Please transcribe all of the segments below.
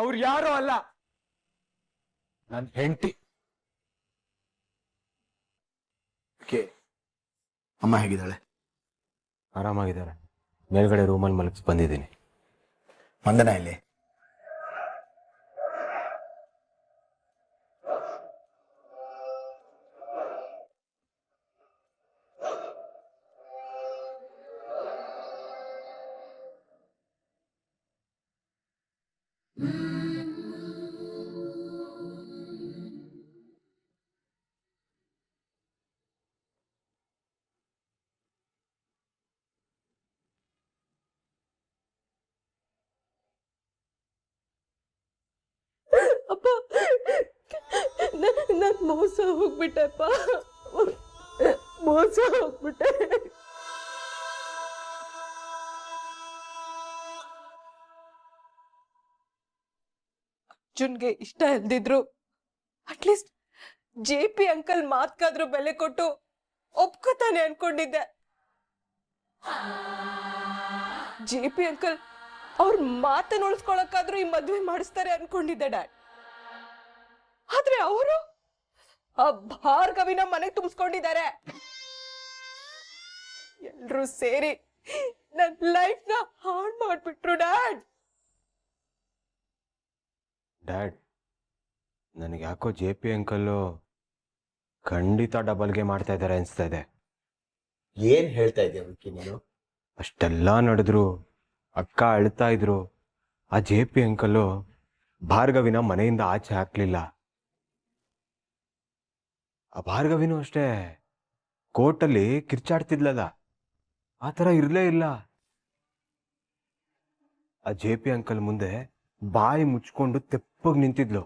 ಅವ್ರು ಯಾರು ಅಲ್ಲ, ನನ್ನ ಹೆಂಡತಿ. ಅಮ್ಮ ಹೇಗಿದ್ದಾಳೆ? ಆರಾಮಾಗಿದ್ದಾರೆ. ಮೇಲ್ಗಡೆ ರೂಮಲ್ಲಿ ಮಲಗಿಸಿ ಬಂದಿದ್ದೀನಿ. ವಂದನ ಇಲ್ಲಿ? ಅಪ್ಪ, ನಾನ್ ಮೋಸ ಹೋಗ್ಬಿಟ್ಟೆಪ್ಪ, ಮೋಸ ಹೋಗ್ಬಿಟ್ಟೆ. ಅರ್ಜುನ್ಗೆ ಇಷ್ಟ ಇಲ್ದಿದ್ರು ಅಟ್ಲೀಸ್ಟ್ JP ಅಂಕಲ್ ಮಾತ್ಕಾದ್ರೂ ಬೆಲೆ ಕೊಟ್ಟು ಒಪ್ಕೋತಾನೆ ಅನ್ಕೊಂಡಿದ್ದೆ. JP ಅಂಕಲ್ ಅವ್ರ ಮಾತನ್ನ ಉಳಿಸ್ಕೊಳಕ್ಕಾದ್ರೂ ಈ ಮದ್ವೆ ಮಾಡಿಸ್ತಾರೆ ಅನ್ಕೊಂಡಿದ್ದೆ ಡ್ಯಾಡ್. ಆದ್ರೆ ಅವರು ಆ ಭಾರ್ಗವಿನ ಮನೆಗೆ ತುಂಬಿಸ್ಕೊಂಡಿದ್ದಾರೆ. ಎಲ್ರೂ ಸೇರಿ ನನ್ ಲೈಫ್ ನ ಹಾಳು ಮಾಡ್ಬಿಟ್ರು ಡ್ಯಾಡ್. ಡ್ಯಾಡ್, ನನಗೆ ಯಾಕೋ JP ಅಂಕಲ್ಲು ಖಂಡಿತ ಡಬಲ್ಗೆ ಮಾಡ್ತಾ ಇದ್ದಾರೆ ಅನಿಸ್ತಾ ಇದೆ. ಏನ್ ಹೇಳ್ತಾ ಇದೆಯಾ ವಿಕ್ಕಿ ನೀನು? ಅಷ್ಟೆಲ್ಲ ನಡೆದ್ರು, ಅಕ್ಕ ಅಳ್ತಾ ಇದ್ರು, ಆ JP ಅಂಕಲ್ಲು ಭಾರ್ಗವಿನ ಮನೆಯಿಂದ ಆಚೆ ಹಾಕ್ಲಿಲ್ಲ. ಆ ಭಾರ್ಗವಿನೂ ಅಷ್ಟೇ ಕೋರ್ಟಲ್ಲಿ ಕಿರ್ಚಾಡ್ತಿದ್ಲಲ್ಲ, ಆ ಥರ ಇರಲೇ ಇಲ್ಲ. ಆ JP ಅಂಕಲ್ ಮುಂದೆ ಬಾಯಿ ಮುಚ್ಕೊಂಡು ತೆಪ್ಪಗೆ ನಿಂತಿದ್ಲು.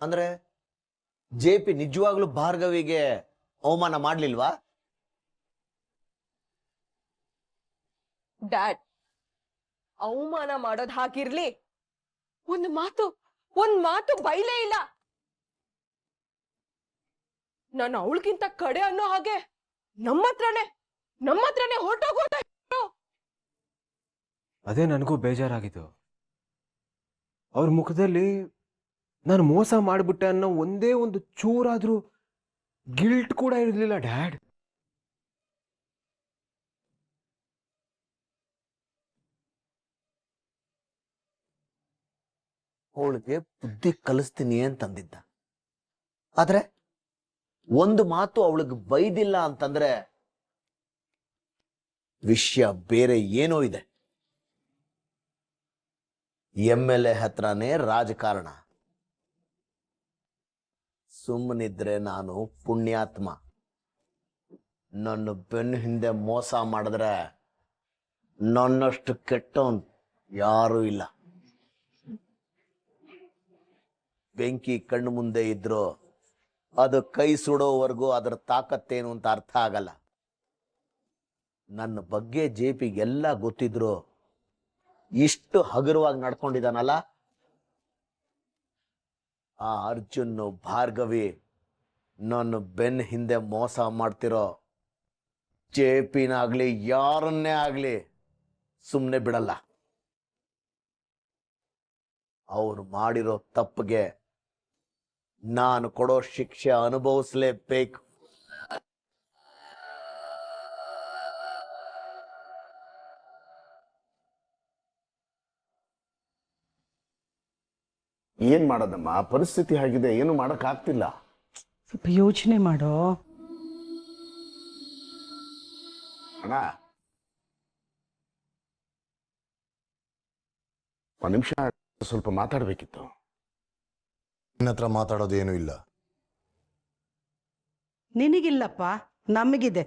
ಅಂದ್ರೆ JP ನಿಜವಾಗ್ಲೂ ಭಾರ್ಗವಿಗೆ ಅವಮಾನ ಮಾಡ್ಲಿಲ್ವಾ? ಡ್ಯಾಡ್, ಅವಮಾನ ಮಾಡೋದ್ ಹಾಗಿರ್ಲಿ, ಒಂದ್ ಮಾತು ಬೈಲೇ ಇಲ್ಲ. ನಾನು ಅವಳಿಗಿಂತ ಕಡೆ ಅನ್ನೋ ಹಾಗೆ ನಮ್ಮ ಹತ್ರನೇ ಹೊರಟೋಗೋದ. ಅದೇ ನನಗೂ ಬೇಜಾರಾಗಿತ್ತು. ಅವ್ರ ಮುಖದಲ್ಲಿ ನಾನು ಮೋಸ ಮಾಡಿಬಿಟ್ಟೆ ಅನ್ನೋ ಒಂದೇ ಒಂದು ಚೂರಾದ್ರೂ ಗಿಲ್ಟ್ ಕೂಡ ಇರಲಿಲ್ಲ ಡ್ಯಾಡ್. ಅವಳಿಗೆ ಬುದ್ಧಿ ಕಲಿಸ್ತೀನಿ ಅಂತಂದಿದ್ದ, ಆದ್ರೆ ಒಂದು ಮಾತು ಅವಳಿಗೆ ಬೈದಿಲ್ಲ ಅಂತಂದ್ರೆ ವಿಷಯ ಬೇರೆ ಏನೋ ಇದೆ. MLA ಹತ್ರನೇ ರಾಜಕಾರಣ. ಸುಮ್ಮನಿದ್ರೆ ನಾನು ಪುಣ್ಯಾತ್ಮ. ನನ್ನ ಬೆನ್ನು ಹಿಂದೆ ಮೋಸ ಮಾಡಿದ್ರೆ ನನ್ನಷ್ಟು ಕೆಟ್ಟವನ್ ಯಾರೂ ಇಲ್ಲ. ಬೆಂಕಿ ಕಣ್ಣು ಮುಂದೆ ಇದ್ರು ಅದು ಕೈ ಸುಡೋವರೆಗೂ ಅದರ ತಾಕತ್ತೇನು ಅಂತ ಅರ್ಥ ಆಗಲ್ಲ. ನನ್ನ ಬಗ್ಗೆ JP ಎಲ್ಲ ಗೊತ್ತಿದ್ರು ಇಷ್ಟು ಹಗುರವಾಗಿ ನಡ್ಕೊಂಡಿದ್ದಾನಲ್ಲ. ಆ ಅರ್ಜುನ್ ಭಾರ್ಗವಿ ನನ್ನ ಬೆನ್ನ ಹಿಂದೆ ಮೋಸ ಮಾಡ್ತಿರೋ JPನಾಗ್ಲಿ ಯಾರನ್ನೇ ಆಗ್ಲಿ ಸುಮ್ಮನೆ ಬಿಡಲ್ಲ. ಅವ್ರು ಮಾಡಿರೋ ತಪ್ಪಿಗೆ ನಾನು ಕೊಡೋ ಶಿಕ್ಷೆ ಅನುಭವಿಸ್ಲೇಬೇಕು. ಏನ್ ಮಾಡೋದಮ್ಮ, ಪರಿಸ್ಥಿತಿ ಆಗಿದೆ, ಏನು ಮಾಡಕ್ ಆಗ್ತಿಲ್ಲ. ಸ್ವಲ್ಪ ಯೋಚನೆ ಮಾಡೋ ಅಣ್ಣ. ಒಂದು ನಿಮಿಷ ಸ್ವಲ್ಪ ಮಾತಾಡ್ಬೇಕಿತ್ತು. ನಿನ್ನ ಹತ್ರ ಮಾತಾಡೋದೇನೂ ಇಲ್ಲ. ನಿನಗಿಲ್ಲಪ್ಪ, ನಮಗಿದೆ.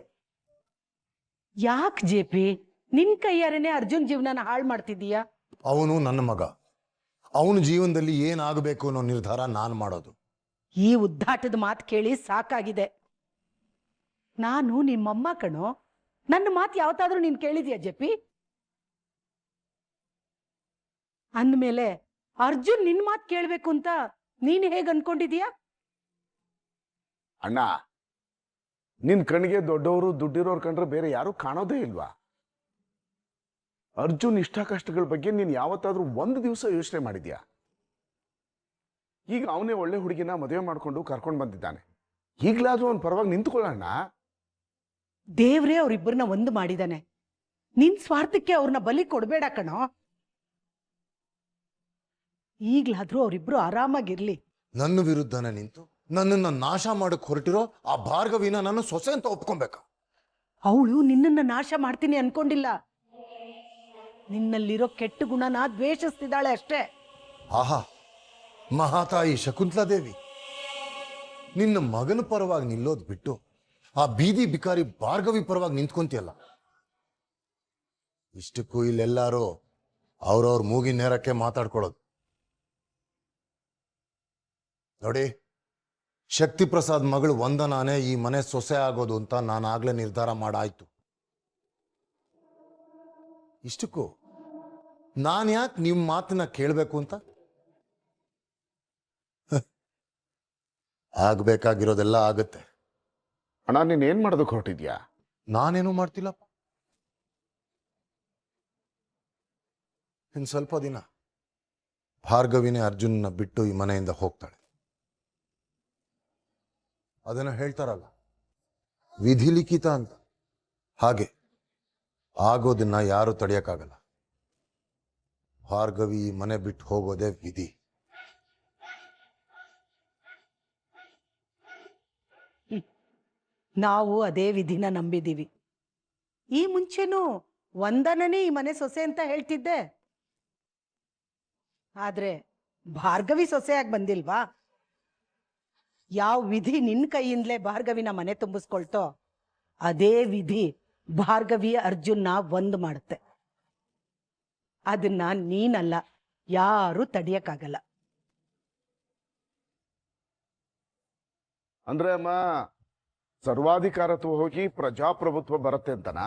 ಯಾಕೆ JP ನಿನ್ ಕೈಯಾರೇನೆ ಅರ್ಜುನ್ ಜೀವನನ ಹಾಳು ಮಾಡ್ತಿದ್ದೀಯಾ? ಅವನು ನನ್ನ ಮಗ. ಅವನ ಜೀವನದಲ್ಲಿ ಏನಾಗಬೇಕು ಅನ್ನೋ ನಿರ್ಧಾರ ನಾನು ಮಾಡೋದು. ಈ ಉದ್ದಾಟದ ಮಾತು ಕೇಳಿ ಸಾಕಾಗಿದೆ. ನಾನು ನಿಮ್ಮಮ್ಮ ಕಣೋ. ನನ್ನ ಮಾತು ಯಾವತ್ತಾದ್ರೂ ನೀನ್ ಕೇಳಿದ್ಯಾ JP? ಅಂದ್ಮೇಲೆ ಅರ್ಜುನ್ ನಿನ್ ಮಾತು ಕೇಳ್ಬೇಕು ಅಂತ ನೀನ್ ಹೇಗ್ ಅನ್ಕೊಂಡಿದೀಯಾ? ಅಣ್ಣ, ನಿನ್ ಕಣ್ಣಿಗೆ ದೊಡ್ಡವರು ದುಡ್ಡಿರೋರು ಕಂಡ್ರೆ ಬೇರೆ ಯಾರು ಕಾಣೋದೇ ಇಲ್ವಾ? ಅರ್ಜುನ್ ಇಷ್ಟ ಕಷ್ಟಗಳ ಬಗ್ಗೆ ನೀನು ಯಾವತ್ತಾದ್ರೂ ಒಂದು ದಿವಸ ಯೋಚನೆ ಮಾಡಿದ್ಯಾ? ಈಗ ಅವನೇ ಒಳ್ಳೆ ಹುಡುಗಿನ ಮದುವೆ ಮಾಡ್ಕೊಂಡು ಕರ್ಕೊಂಡು ಬಂದಿದ್ದಾನೆ. ಈಗಲಾದ್ರೂ ಅವನ ಪರವಾಗಿ ನಿಂತ್ಕೊಳ್ಳೋಣ. ದೇವ್ರೇ ಅವ್ರಿಬ್ಬರನ್ನ ಒಂದು ಮಾಡಿದಾನೆ. ನಿನ್ ಸ್ವಾರ್ಥಕ್ಕೆ ಅವ್ರನ್ನ ಬಲಿ ಕೊಡ್ಬೇಡ ಕಣೋ. ಈಗ್ಲಾದ್ರೂ ಅವರಿಬ್ರು ಆರಾಮಾಗಿರ್ಲಿ. ನನ್ನ ವಿರುದ್ಧನೇ ನಿಂತು ನನ್ನನ್ನ ನಾಶ ಮಾಡಕ್ ಹೊರಟಿರೋ ಆ ಭಾರ್ಗವಿನ ನಾನು ಸೊಸೆ ಅಂತ ಒಪ್ಕೊಬೇಕಾ? ಅವಳು ನಿನ್ನನ್ನ ನಾಶ ಮಾಡ್ತೀನಿ ಅನ್ಕೊಂಡಿಲ್ಲ. ನಿನ್ನಲ್ಲಿರೋ ಕೆಟ್ಟ ಗುಣನ ದ್ವೇಷಿಸ್ತಿದ್ದಾಳೆ ಅಷ್ಟೇ. ಆಹಾ, ಮಹಾತಾಯಿ ಶಕುಂತಲಾದೇವಿ, ನಿನ್ನ ಮಗನ ಪರವಾಗಿ ನಿಲ್ಲೋದ್ ಬಿಟ್ಟು ಆ ಬೀದಿ ಬಿಕಾರಿ ಭಾರ್ಗವಿ ಪರವಾಗಿ ನಿಂತ್ಕೊಂತಿಯಲ್ಲ. ಇಷ್ಟಕ್ಕೂ ಇಲ್ಲೆಲ್ಲಾರು ಅವ್ರವ್ರ ಮೂಗಿನ ನೇರಕ್ಕೆ ಮಾತಾಡ್ಕೊಳ್ಳೋದು ನೋಡಿ. ಶಕ್ತಿ ಪ್ರಸಾದ್ ಮಗಳು ವಂದನಾನೇ ಈ ಮನೆ ಸೊಸೆ ಆಗೋದು ಅಂತ ನಾನಾಗ್ಲೇ ನಿರ್ಧಾರ ಮಾಡಾಯ್ತು. ಇಷ್ಟಕ್ಕೂ ನಾನು ಯಾಕೆ ನಿಮ್ಮ ಮಾತನ್ನ ಕೇಳಬೇಕು ಅಂತ? ಆಗ್ಬೇಕಾಗಿರೋದೆಲ್ಲ ಆಗುತ್ತೆ. ಅಣ್ಣ, ನೀನ್ ಏನ್ ಮಾಡೋದಕ್ಕೆ ಹೊರಟಿದ್ಯಾ? ನಾನೇನು ಮಾಡ್ತಿಲ್ಲಪ್ಪ. ಇನ್ ಸ್ವಲ್ಪ ದಿನ ಭಾರ್ಗವಿನೇ ಅರ್ಜುನ್ನ ಬಿಟ್ಟು ಈ ಮನೆಯಿಂದ ಹೋಗ್ತಾಳೆ. ಅದನ್ನ ಹೇಳ್ತಾರಲ್ಲ, ವಿಧಿ ಲಿಖಿತ ಅಂತ. ಹಾಗೆ ಆಗೋದನ್ನ ಯಾರು ತಡೆಯಕ್ಕಾಗಲ್ಲ. ಭಾರ್ಗವಿ ಈ ಮನೆ ಬಿಟ್ಟು ಹೋಗೋದೇ ವಿಧಿ. ನಾವು ಅದೇ ವಿಧಿನ ನಂಬಿದೀವಿ. ಈ ಮುಂಚೆನೂ ವಂದನನೇ ಈ ಮನೆ ಸೊಸೆ ಅಂತ ಹೇಳ್ತಿದ್ದೆ. ಆದ್ರೆ ಭಾರ್ಗವಿ ಸೊಸೆಯಾಗಿ ಬಂದಿಲ್ವಾ? ಯಾವ ವಿಧಿ ನಿನ್ ಕೈಯಿಂದಲೇ ಭಾರ್ಗವಿನ ಮನೆ ತುಂಬಿಸ್ಕೊಳ್ತೋ ಅದೇ ವಿಧಿ ಭಾರ್ಗವಿಯ ಅರ್ಜುನ್ನ ಒಂದು ಮಾಡುತ್ತೆ. ಅದನ್ನ ನೀನಲ್ಲ, ಯಾರು ತಡಿಯಕ್ಕಾಗಲ್ಲ. ಅಂದ್ರೆ ಅಮ್ಮ, ಸರ್ವಾಧಿಕಾರತ್ವ ಹೋಗಿ ಪ್ರಜಾಪ್ರಭುತ್ವ ಬರುತ್ತೆ ಅಂತನಾ?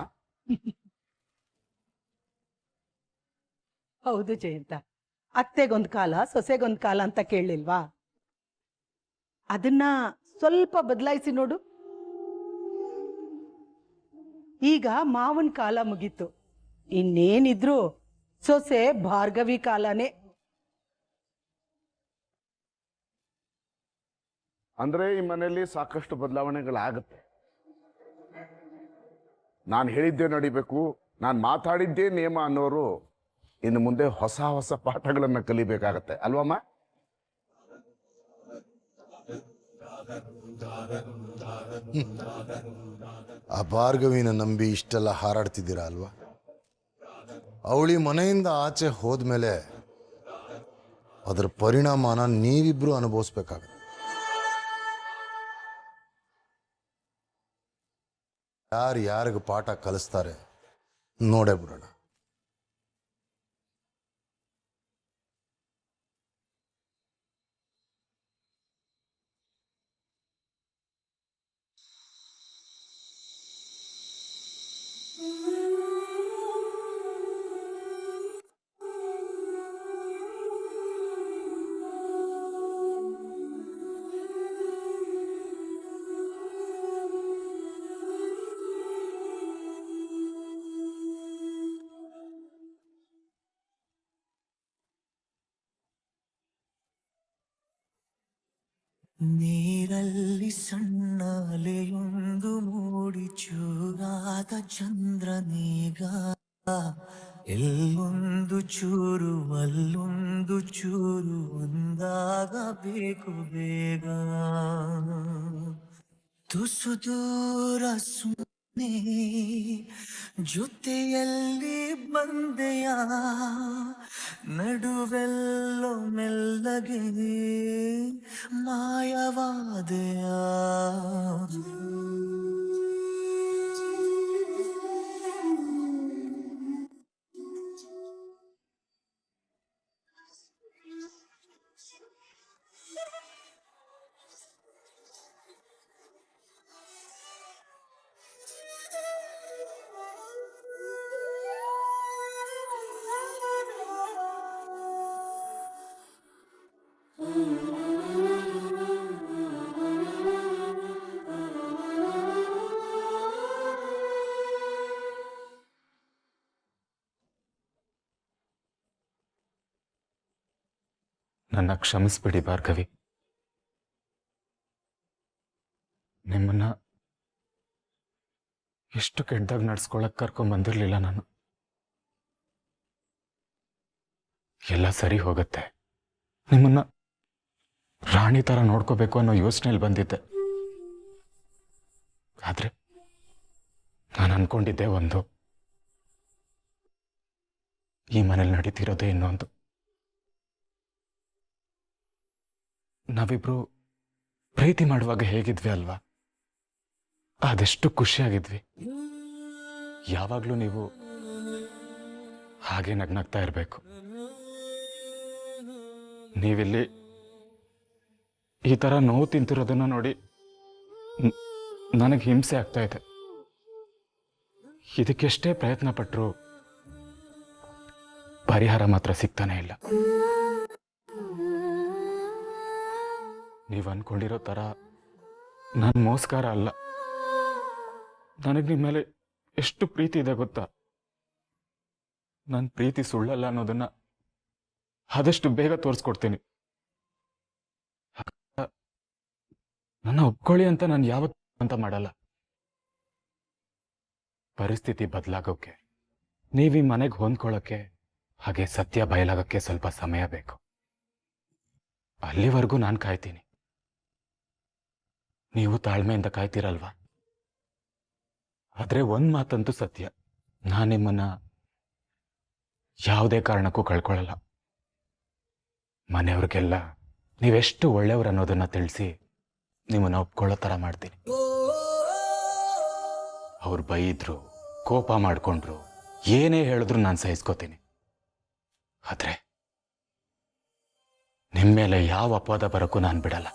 ಹೌದು ಜಯಂತ, ಅತ್ತೆಗೊಂದ್ ಕಾಲ ಸೊಸೆಗೊಂದ್ ಕಾಲ ಅಂತ ಕೇಳಲಿಲ್ವಾ? ಅದನ್ನ ಸ್ವಲ್ಪ ಬದಲಾಯಿಸಿ ನೋಡು. ಈಗ ಮಾವನ್ ಕಾಲ ಮುಗೀತು, ಇನ್ನೇನಿದ್ರು ಸೊಸೆ ಭಾರ್ಗವಿ ಕಾಲನೇ. ಅಂದ್ರೆ ಈ ಮನೆಯಲ್ಲಿ ಸಾಕಷ್ಟು ಬದಲಾವಣೆಗಳಾಗುತ್ತೆ. ನಾನು ಹೇಳಿದ್ದೇ ನಡಿಬೇಕು, ನಾನು ಮಾತಾಡಿದ್ದೇ ನಿಯಮ ಅನ್ನೋರು ಇನ್ನು ಮುಂದೆ ಹೊಸ ಹೊಸ ಪಾಠಗಳನ್ನ ಕಲಿಬೇಕಾಗತ್ತೆ ಅಲ್ವಮ್ಮ? ಆ ಭಾರ್ಗವಿನ ನಂಬಿ ಇಷ್ಟೆಲ್ಲ ಹಾರಾಡ್ತಿದ್ದೀರಾ ಅಲ್ವಾ? ಅವಳಿ ಮನೆಯಿಂದ ಆಚೆ ಹೋದ್ಮೇಲೆ ಅದರ ಪರಿಣಾಮನ ನೀವಿಬ್ರು ಅನುಭವಿಸ್ಬೇಕಾಗತ್ತೆ. ಯಾರು ಯಾರಿಗ ಪಾಠ ಕಲಿಸ್ತಾರೆ ನೋಡೇ ಬಿಡೋಣ. ನೀರಲ್ಲಿ ಸಣ್ಣ ಅಲೆಯೊಂದು ಮೂಡಿ ಚೂರಾದ ಚಂದ್ರನೀಗ ಎಲ್ಲೊಂದು ಚೂರು ಅಲ್ಲೊಂದು ಚೂರು ಒಂದಾಗಬೇಕು ಬೇಗ ತುಸು ದೂರ ಸುಮ್ಮನೆ ಜೊತೆಯಲ್ಲಿ ಬಂದೆಯ ನಡುವೆಲ್ಲೋ ಮೆಲ್ಲಗೆ ಮಾಯವಾದೆಯ ನನ್ನ ಕ್ಷಮಿಸ್ಬಿಡಿ ಭಾರ್ಗವಿ. ನಿಮ್ಮನ್ನ ಎಷ್ಟು ಕೆಟ್ಟದಾಗ ನಡ್ಸ್ಕೊಳಕ್ ಕರ್ಕೊಂಡ್ ನಾನು. ಎಲ್ಲ ಸರಿ ಹೋಗುತ್ತೆ. ನಿಮ್ಮನ್ನ ರಾಣಿ ತರ ನೋಡ್ಕೋಬೇಕು ಅನ್ನೋ ಯೋಚನೆಯಲ್ಲಿ ಬಂದಿದ್ದೆ. ಆದ್ರೆ ನಾನು ಅನ್ಕೊಂಡಿದ್ದೆ ಒಂದು, ಈ ಮನೇಲಿ ನಡೀತಿರೋದೇ ಇನ್ನೊಂದು. ನಾವಿಬ್ರು ಪ್ರೀತಿ ಮಾಡುವಾಗ ಹೇಗಿದ್ವಿ ಅಲ್ವಾ, ಅದೆಷ್ಟು ಖುಷಿಯಾಗಿದ್ವಿ. ಯಾವಾಗ್ಲೂ ನೀವು ಹಾಗೆ ನಗ್ನಗ್ತಾ ಇರಬೇಕು. ನೀವಿಲ್ಲಿ ಈ ತರ ನೋವು ತಿಂತಿರೋದನ್ನ ನೋಡಿ ನನಗೆ ಹಿಂಸೆ ಆಗ್ತಾ ಇದೆ. ಇದಕ್ಕೆಷ್ಟೇ ಪ್ರಯತ್ನ ಪಟ್ಟರು ಪರಿಹಾರ ಮಾತ್ರ ಸಿಗ್ತಾನೆ ಇಲ್ಲ. ನೀವು ಅನ್ಕೊಂಡಿರೋ ತರ ನಾನು ಮೋಸ್ಕಾರ ಅಲ್ಲ. ನನಗೆ ನಿಮ್ಮ ಮೇಲೆ ಎಷ್ಟು ಪ್ರೀತಿ ಇದೆ ಗೊತ್ತಾ? ನನ್ನ ಪ್ರೀತಿ ಸುಳ್ಳಲ್ಲ ಅನ್ನೋದನ್ನ ಆದಷ್ಟು ಬೇಗ ತೋರಿಸ್ಕೊಡ್ತೀನಿ. ನನ್ನ ಒಪ್ಕೊಳ್ಳಿ ಅಂತ ನಾನು ಯಾವತ್ತೂ ಅಂತ ಮಾಡಲ್ಲ. ಪರಿಸ್ಥಿತಿ ಬದಲಾಗೋಕೆ, ನೀವೀ ಮನೆಗೆ ಹೊಂದ್ಕೊಳ್ಳೋಕೆ, ಹಾಗೆ ಸತ್ಯ ಬಯಲಾಗಕ್ಕೆ ಸ್ವಲ್ಪ ಸಮಯ ಬೇಕು. ಅಲ್ಲಿವರೆಗೂ ನಾನು ಕಾಯ್ತೀನಿ. ನೀವು ತಾಳ್ಮೆಯಿಂದ ಕಾಯ್ತೀರಲ್ವಾ? ಆದ್ರೆ ಒಂದ್ ಮಾತಂತೂ ಸತ್ಯ, ನಾನು ನಿಮ್ಮನ್ನ ಯಾವುದೇ ಕಾರಣಕ್ಕೂ ಕಳ್ಕೊಳ್ಳಲ್ಲ. ಮನೆಯವ್ರಿಗೆಲ್ಲ ನೀವೆಷ್ಟು ಒಳ್ಳೆಯವ್ರು ಅನ್ನೋದನ್ನ ತಿಳಿಸಿ ನಿಮ್ಮನ್ನ ಒಪ್ಕೊಳ್ಳೋ ತರ ಮಾಡ್ತೀನಿ. ಅವ್ರು ಬೈದ್ರು, ಕೋಪ ಮಾಡ್ಕೊಂಡ್ರು, ಏನೇ ಹೇಳಿದ್ರು ನಾನು ಸಹಿಸ್ಕೋತೀನಿ. ಆದ್ರೆ ನಿಮ್ಮ ಮೇಲೆ ಯಾವ ಅಪವಾದ ಬರೋಕ್ಕೂ ನಾನು ಬಿಡಲ್ಲ.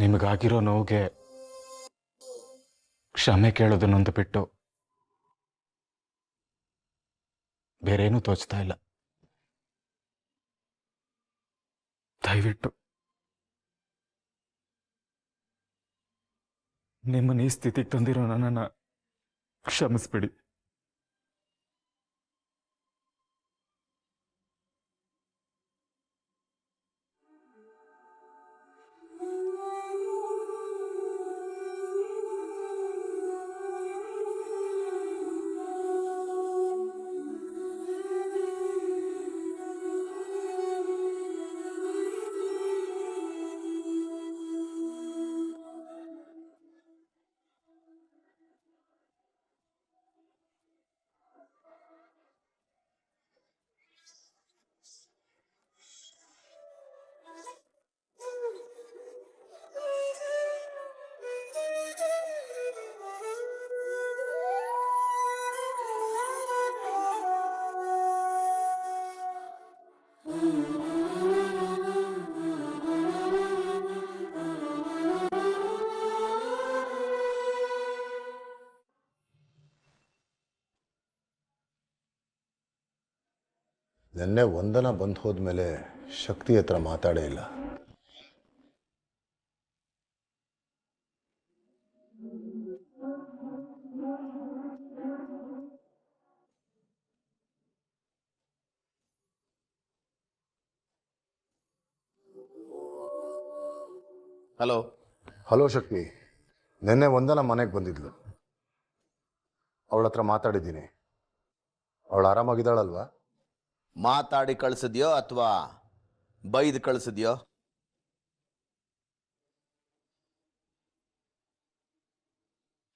ನಿಮಗಾಗಿರೋ ನೋವಿಗೆ ಕ್ಷಮೆ ಕೇಳೋದನ್ನೊಂದು ಬಿಟ್ಟು ಬೇರೇನೂ ತೋಚ್ತಾ ಇಲ್ಲ. ದಯವಿಟ್ಟು ನಿಮ್ಮನ್ನ ಈ ಸ್ಥಿತಿಗೆ ತಂದಿರೋ ನನ್ನನ್ನ ಕ್ಷಮಿಸ್ಬಿಡಿ. ನೆನ್ನೆ ವಂದನ ಬಂದು ಹೋದ್ಮೇಲೆ ಶಕ್ತಿ ಹತ್ರ ಮಾತಾಡೇ ಇಲ್ಲ. ಹಲೋ. ಹಲೋ ಶಕ್ತಿ, ನೆನ್ನೆ ವಂದನ ಮನೆಗೆ ಬಂದಿದ್ಲು. ಅವಳ ಹತ್ರ ಮಾತಾಡಿದ್ದೀನಿ. ಅವಳು ಆರಾಮಾಗಿದ್ದಾಳಲ್ವಾ? ಮಾತಾಡಿ ಕಳಿಸಿದ್ಯೋ ಅಥವಾ ಬೈದು ಕಳಿಸಿದ್ಯೋ?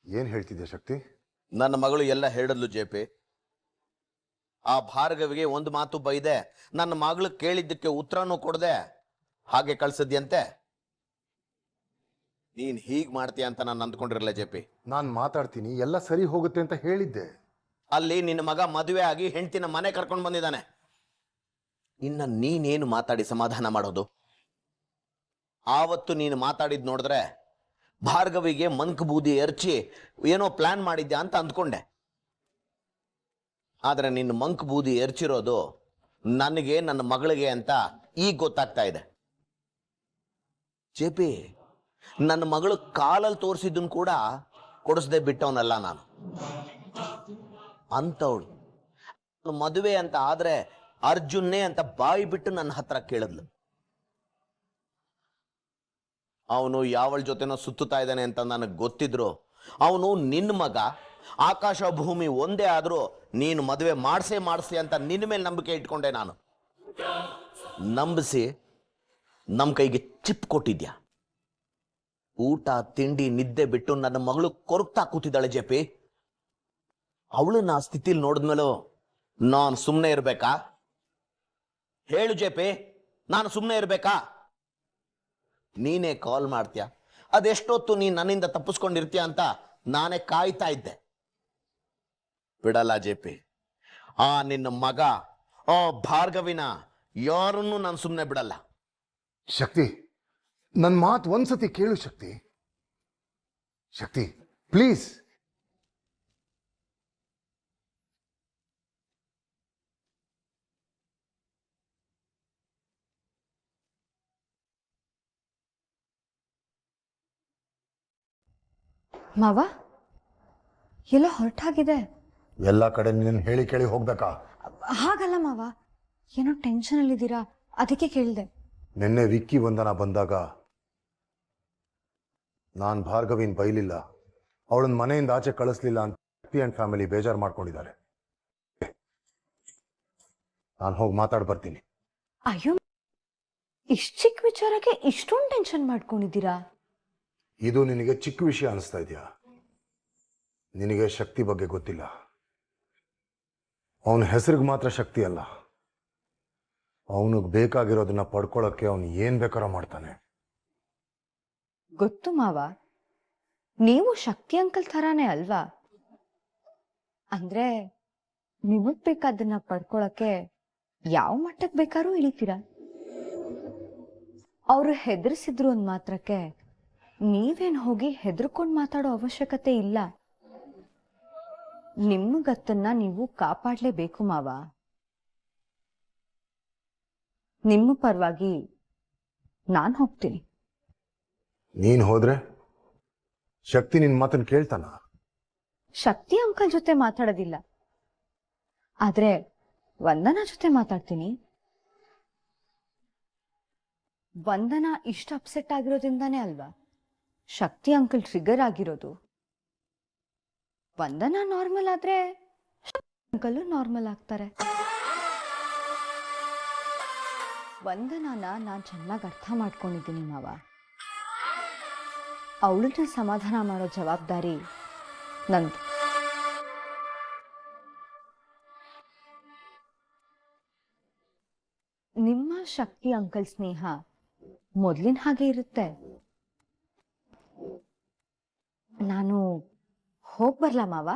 ಏನ್ ಹೇಳ್ತಿದ್ಯಾ ಶಕ್ತಿ? ನನ್ನ ಮಗಳು ಎಲ್ಲ ಹೇಳಿದ್ಲು ಜೆಪಿ. ಆ ಭಾರ್ಗವಿಗೆ ಒಂದು ಮಾತು ಬೈದೆ, ನನ್ನ ಮಗಳು ಕೇಳಿದ್ದಕ್ಕೆ ಉತ್ತರನೂ ಕೊಡದೆ ಹಾಗೆ ಕಳ್ಸಿದ್ಯಂತೆ. ನೀನ್ ಹೀಗ್ ಮಾಡ್ತೀಯ ಅಂತ ನಾನು ಅಂದ್ಕೊಂಡಿರಲ್ಲ ಜೆಪಿ. ನಾನು ಮಾತಾಡ್ತೀನಿ, ಎಲ್ಲ ಸರಿ ಹೋಗುತ್ತೆ ಅಂತ ಹೇಳಿದ್ದೆ. ಅಲ್ಲಿ ನಿನ್ನ ಮಗ ಮದುವೆ ಆಗಿ ಹೆಂಡತಿನ ಮನೆ ಕರ್ಕೊಂಡು ಬಂದಿದ್ದಾನೆ. ಇನ್ನ ನೀನೇನು ಮಾತಾಡಿ ಸಮಾಧಾನ ಮಾಡೋದು? ಆವತ್ತು ನೀನು ಮಾತಾಡಿದ್ ನೋಡಿದ್ರೆ ಭಾರ್ಗವಿಗೆ ಮಂಕ್ ಬೂದಿ ಎರಚಿ ಏನೋ ಪ್ಲಾನ್ ಮಾಡಿದ್ಯಾ ಅಂತ ಅಂದ್ಕೊಂಡೆ. ಆದ್ರೆ ನಿನ್ನ ಮಂಕ್ ಬೂದಿ ಎರಚಿರೋದು ನನಗೆ, ನನ್ನ ಮಗಳಿಗೆ ಅಂತ ಈಗ ಗೊತ್ತಾಗ್ತಾ ಇದೆ. ಜೆಪಿ, ನನ್ನ ಮಗಳು ಕಾಲಲ್ಲಿ ತೋರಿಸಿದ್ದನ್ನು ಕೂಡ ಕೊಡಿಸ್ದೆ ಬಿಟ್ಟವನಲ್ಲ ನಾನು. ಅಂಥವಳು ಮದುವೆ ಅಂತ ಆದ್ರೆ ಅರ್ಜುನ್ನೇ ಅಂತ ಬಾಯಿ ಬಿಟ್ಟು ನನ್ನ ಹತ್ರ ಕೇಳಿದ್ಲು. ಅವನು ಯಾವಳ ಜೊತೆನೋ ಸುತ್ತುತ್ತಾ ಇದ್ದಾನೆ ಅಂತ ನನಗೆ ಗೊತ್ತಿದ್ರು ಅವನು ನಿನ್ನ ಮಗ, ಆಕಾಶ ಭೂಮಿ ಒಂದೇ ಆದರೂ ನೀನು ಮದುವೆ ಮಾಡಿಸೇ ಅಂತ ನಿನ್ನ ಮೇಲೆ ನಂಬಿಕೆ ಇಟ್ಕೊಂಡೆ ನಾನು. ನಂಬಿಸಿ ನಮ್ಮ ಕೈಗೆ ಚಿಪ್ ಕೊಟ್ಟಿದ್ಯಾ. ಊಟ ತಿಂಡಿ ನಿದ್ದೆ ಬಿಟ್ಟು ನನ್ನ ಮಗಳು ಕೊರಗ್ತಾ ಕೂತಿದ್ದಾಳೆ ಜೆ ಪಿ. ಅವಳನ್ನ ಆ ಸ್ಥಿತಿಲಿ ನೋಡಿದ್ಮೇಲೂ ನಾನು ಸುಮ್ಮನೆ ಇರಬೇಕಾ? ಹೇಳು ಜೆ ಪಿ, ನಾನು ಸುಮ್ಮನೆ ಇರಬೇಕಾ? ನೀನೇ ಕಾಲ್ ಮಾಡ್ತೀಯ, ಅದೆಷ್ಟೊತ್ತು ನೀನು ನನ್ನಿಂದ ತಪ್ಪಿಸ್ಕೊಂಡಿರ್ತೀಯ ಅಂತ ನಾನೇ ಕಾಯ್ತಾ ಇದ್ದೆ. ಬಿಡಲ್ಲ ಜೆ ಪಿ, ಆ ನಿನ್ನ ಮಗ ಆ ಭಾರ್ಗವಿನ ಯಾರನ್ನೂ ನಾನು ಸುಮ್ಮನೆ ಬಿಡಲ್ಲ. ಶಕ್ತಿ, ನನ್ನ ಮಾತು ಒಂದ್ಸತಿ ಕೇಳು ಶಕ್ತಿ. ಶಕ್ತಿ ಪ್ಲೀಸ್. ಮಾವ ಎಲ್ಲ ಹೊರಟಾಗಿದೆ. ಎಲ್ಲ ಕಡೆ ನೀನು ಹೇಳಿ ಕೇಳಿ ಹೋಗ್ಬೇಕಾ? ಹಾಗಲ್ಲ ಮಾವ, ಏನೋ ಟೆನ್ಷನ್ ಅಲ್ಲಿದ್ದೀರಾ ಅದಕ್ಕೆ ಕೇಳಿದೆ. ನಿನ್ನೆ ವಿಕ್ಕಿ ವಂದನ ಬಂದಾಗ ನಾನು ಭಾರ್ಗವಿನ್ ಬೈಲಿಲ್ಲ, ಅವಳನ್ನ ಮನೆಯಿಂದ ಆಚೆ ಕಳಿಸ್ಲಿಲ್ಲ ಅಂತ ಶಕ್ತಿ ಅಂಡ್ ಫ್ಯಾಮಿಲಿ ಬೇಜಾರು ಮಾಡ್ಕೊಂಡಿದ್ದಾರೆ. ನಾನು ಹೋಗಿ ಮಾತಾಡ್ ಬರ್ತೀನಿ. ಅಯ್ಯೋ, ಇಷ್ಟು ಚಿಕ್ಕ ವಿಚಾರಕ್ಕೆ ಇಷ್ಟೊಂದು ಟೆನ್ಷನ್ ಮಾಡ್ಕೊಂಡಿದ್ದೀರಾ? ಇದು ನಿನಗೆ ಚಿಕ್ಕ ವಿಷಯ ಅನಿಸ್ತಾ ಇದೆಯಾ? ನಿನಗೆ ಶಕ್ತಿ ಬಗ್ಗೆ ಗೊತ್ತಿಲ್ಲ. ಅವನ ಹೆಸರಿಗೆ ಮಾತ್ರ ಶಕ್ತಿ ಅಲ್ಲ, ಅವನಿಗೆ ಬೇಕಾಗಿರೋದನ್ನ ಪಡ್ಕೊಳ್ಳೋಕ್ಕೆ ಅವನು ಏನ್ ಬೇಕಾರೋ ಮಾಡ್ತಾನೆ. ಗೊತ್ತು ಮಾವ, ನೀವು ಶಕ್ತಿ ಅಂಕಲ್ ಥರಾನೇ ಅಲ್ವಾ? ಅಂದ್ರೆ ನಿಮಗ್ ಬೇಕಾದನ್ನ ಪಡ್ಕೊಳಕ್ಕೆ ಯಾವ ಮಟ್ಟಕ್ಕೆ ಬೇಕಾದ್ರೂ ಇಳಿತೀರಾ. ಅವರು ಹೆದರ್ಸಿದ್ರು ಒಂದ್ ಮಾತ್ರಕ್ಕೆ ನೀವೇನ್ ಹೋಗಿ ಹೆದರ್ಕೊಂಡು ಮಾತಾಡೋ ಅವಶ್ಯಕತೆ ಇಲ್ಲ. ನಿಮ್ಮ ಗತ್ತನ್ನ ನೀವು ಕಾಪಾಡ್ಲೇಬೇಕು ಮಾವ. ನಿಮ್ಮ ಪರವಾಗಿ ನಾನು ಹೋಗ್ತೀನಿ. ನೀನ್ ಹೋದ್ರೆ ಶಕ್ತಿ ನಿನ್ ಮಾತನ್ನ ಕೇಳ್ತಾನ? ಶಕ್ತಿ ಅಂಕಲ್ ಜೊತೆ ಮಾತಾಡೋದಿಲ್ಲ, ಆದ್ರೆ ವಂದನಾ ಜೊತೆ ಮಾತಾಡ್ತೀನಿ. ವಂದನಾ ಇಷ್ಟು ಅಪ್ಸೆಟ್ ಆಗಿರೋದ್ರಿಂದಾನೇ ಅಲ್ವಾ ಶಕ್ತಿ ಅಂಕಲ್ ಟ್ರಿಗರ್ ಆಗಿರೋದು. ವಂದನಾ ನಾರ್ಮಲ್ ಆದ್ರೆ ಅಂಕಲ್ ನಾರ್ಮಲ್ ಆಗ್ತಾರೆ. ವಂದನಾನ ನಾನು ಚೆನ್ನಾಗಿ ಅರ್ಥ ಮಾಡ್ಕೊಂಡಿದ್ದೀನಿ ಮಾವ. ಅವಳನ್ನ ಸಮಾಧಾನ ಮಾಡೋ ಜವಾಬ್ದಾರಿ ನಂದು. ನಿಮ್ಮ ಶಕ್ತಿ ಅಂಕಲ್ ಸ್ನೇಹ ಮೊದಲಿನ ಹಾಗೆ ಇರುತ್ತೆ. ನಾನು ಹೋಗ್ಬರ್ಲಾ ಮಾವ?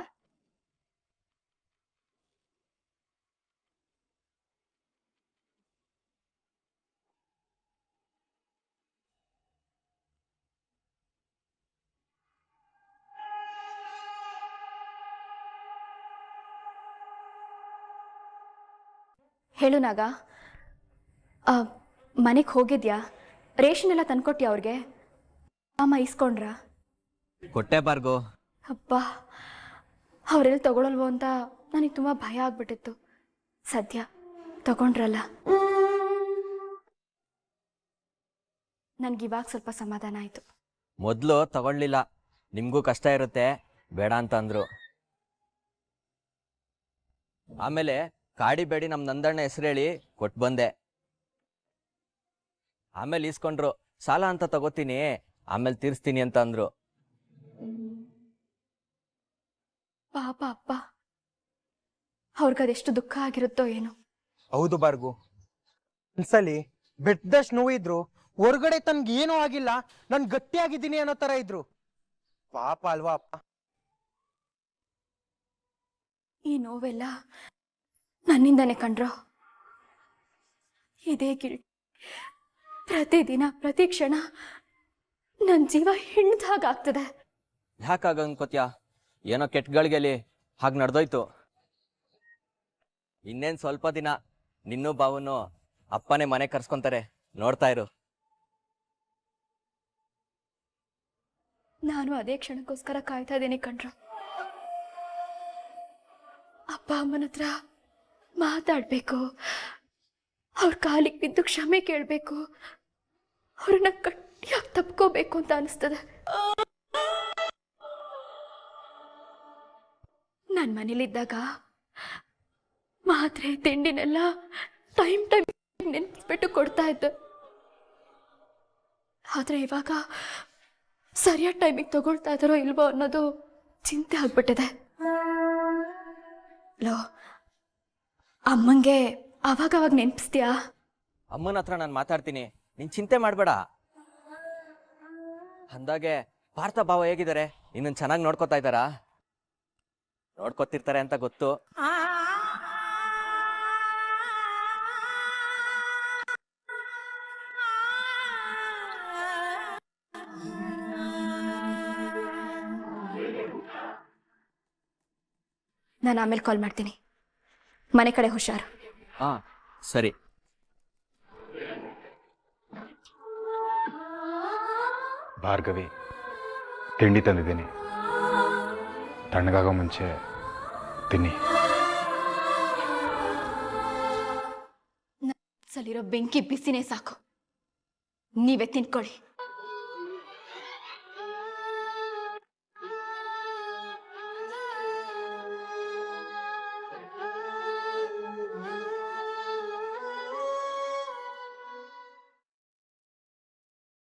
ಹೇಳು ನಾಗ, ಮನೆಗೆ ಹೋಗಿದ್ಯಾ? ರೇಷನ್ ಎಲ್ಲ ತಂದ್ಕೊಟ್ಯಾ ಅವ್ರಿಗೆ? ಅಮ್ಮ ಇಸ್ಕೊಂಡ್ರ? ಕೊಟ್ಟೆ ಬಾರ್ಗೋ. ಅಪ್ಪ, ಅವರೆಲ್ಲ ತಗೊಳಲ್ವೋ ಅಂತ ನನಗೆ ತುಂಬ ಭಯ ಆಗ್ಬಿಟ್ಟಿತ್ತು. ಸದ್ಯ ತಗೊಂಡ್ರಲ್ಲ, ನನ್ಗಿವಾಗ ಸ್ವಲ್ಪ ಸಮಾಧಾನ ಆಯಿತು. ಮೊದಲು ತಗೊಳ್ಳಿಲ್ಲ, ನಿಮಗೂ ಕಷ್ಟ ಇರುತ್ತೆ ಬೇಡ ಅಂತ ಅಂದ್ರು. ಆಮೇಲೆ ಕಾಡಿ ಬೇಡಿ ನಮ್ಮ ನಂದಣ್ಣ ಹೆಸರು ಹೇಳಿ ಕೊಟ್ಟು ಬಂದೆ. ಆಮೇಲೆ ಇಸ್ಕೊಂಡ್ರು. ಸಾಲ ಅಂತ ತಗೋತೀನಿ ಆಮೇಲೆ ತೀರಿಸ್ತೀನಿ ಅಂತ ಅಂದ್ರು. ಪಾಪ ಅಪ್ಪ, ಅವ್ರಿಗದೆಷ್ಟು ದುಃಖ ಆಗಿರುತ್ತೋ ಏನೋ. ಹೌದು ಬಾರ್ಗು, ಒಂದ್ಸಲಿ ಬೆಟ್ಟದಷ್ಟು ನೋವಿದ್ರು ಹೊರಗಡೆ ತನ್ಗೆ ಏನೂ ಆಗಿಲ್ಲ, ನಾನು ಗಟ್ಟಿಯಾಗಿದ್ದೀನಿ ಅನ್ನೋ ತರ ಇದ್ರು. ಪಾಪ ಅಲ್ವಾ ಅಪ್ಪ? ಈ ನೋವೆಲ್ಲ ನನ್ನಿಂದಾನೆ ಕಂಡ್ರೋ. ಇದೇ ಗಿಲ್ಟ್ ಪ್ರತಿದಿನ ಪ್ರತಿ ಕ್ಷಣ ನನ್ನ ಜೀವ ಹಿಣ್ದಾಗ್ತದೆ. ಯಾಕಾಗ ಅನ್ಕೋತ್ಯಾ? ಏನೋ ಕೆಟ್ಟಗಳಿಗೆಲಿ ಹಾಗೆ ನಡೆದೋಯ್ತು. ಇನ್ನೇನು ಸ್ವಲ್ಪ ದಿನ ನಿನ್ನೂ ಬಾವನ್ನು ಅಪ್ಪನೇ ಮನೆ ಕರ್ಸ್ಕೊಂತಾರೆ, ನೋಡ್ತಾ ಇರು. ನಾನು ಅದೇ ಕ್ಷಣಕ್ಕೋಸ್ಕರ ಕಾಯ್ತಾ ಇದ್ದೀನಿ ಕಣ್ರು. ಅಪ್ಪ ಅಮ್ಮನ ಹತ್ರ ಮಾತಾಡ್ಬೇಕು, ಅವ್ರ ಕಾಲಿಗೆ ಬಿದ್ದು ಕ್ಷಮೆ ಕೇಳಬೇಕು, ಅವ್ರನ್ನ ಗಟ್ಟಿಯಾಗಿ ತಪ್ಕೋಬೇಕು ಅಂತ ಅನಿಸ್ತದೆ. ನಾನು ಮನೇಲಿದ್ದಾಗ ಮಾತ್ರೆ ತಿಂಡಿನೆಲ್ಲ ಟೈಮ್ ನೆನ್ಪಿಸ್ಬಿಟ್ಟು ಕೊಡ್ತಾ ಇದ್ದೆ. ಆದರೆ ಇವಾಗ ಸರಿಯಾದ ಟೈಮಿಗೆ ತಗೊಳ್ತಾ ಇದ್ದಾರೋ ಇಲ್ವೋ ಅನ್ನೋದು ಚಿಂತೆ ಆಗ್ಬಿಟ್ಟಿದೆ. ಲೋ, ಅಮ್ಮಂಗೆ ಅವಾಗ ನೆನ್ಪಿಸ್ತೀಯಾ? ಅಮ್ಮನ ಹತ್ರ ನಾನು ಮಾತಾಡ್ತೀನಿ, ನೀನ್ ಚಿಂತೆ ಮಾಡಬೇಡ. ಅಂದಾಗೆ ಪಾರ್ಥ ಭಾವ ಹೇಗಿದ್ದಾರೆ? ಇನ್ನೊಂದು ಚೆನ್ನಾಗಿ ನೋಡ್ಕೋತಾ ಇದ್ದಾರಾ? ನೋಡ್ಕೊತಿರ್ತಾರೆ ಅಂತ ಗೊತ್ತು. ನಾನು ಆಮೇಲೆ ಕಾಲ್ ಮಾಡ್ತೀನಿ. ಮನೆ ಕಡೆ ಹುಷಾರು. ಹಾ ಸರಿ. ಭಾರ್ಗವಿ, ತಿಂಡಿ ತಂದಿದ್ದೀನಿ, ತಣ್ಣಗಾಗೋ ಮುಂಚೆ ತಿನ್ನಿ. ಸಲಿರೋ ಬೆಂಕಿ ಬಿಸಿನೇ ಸಾಕು, ನೀವೇ ತಿನ್ಕೊಳ್ಳಿ.